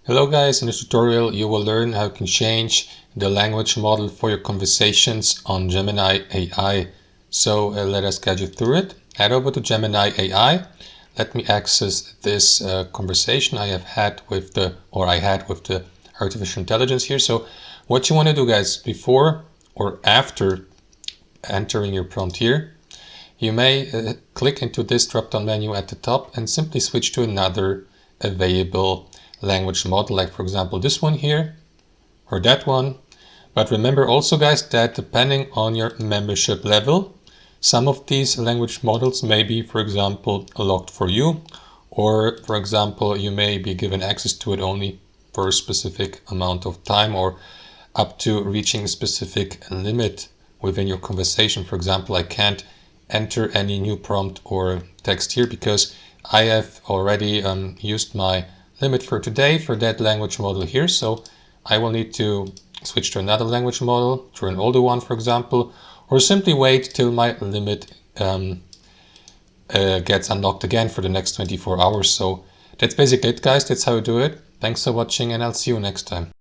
Hello guys, in this tutorial you will learn how you can change the language model for your conversations on Gemini AI. So let us guide you through it. Head over to Gemini AI. Let me access this conversation I had with the artificial intelligence here. So what you want to do, guys, before or after entering your prompt here, you may click into this drop-down menu at the top and simply switch to another available language model, like for example this one here or that one. But remember also, guys, that depending on your membership level, some of these language models may be, for example, locked for you, or for example you may be given access to it only for a specific amount of time or up to reaching a specific limit within your conversation. For example, I can't enter any new prompt or text here because I have already used my limit for today for that language model here. So I will need to switch to another language model, to an older one, for example, or simply wait till my limit gets unlocked again for the next 24 hours. So that's basically it, guys. That's how you do it. Thanks for watching, and I'll see you next time.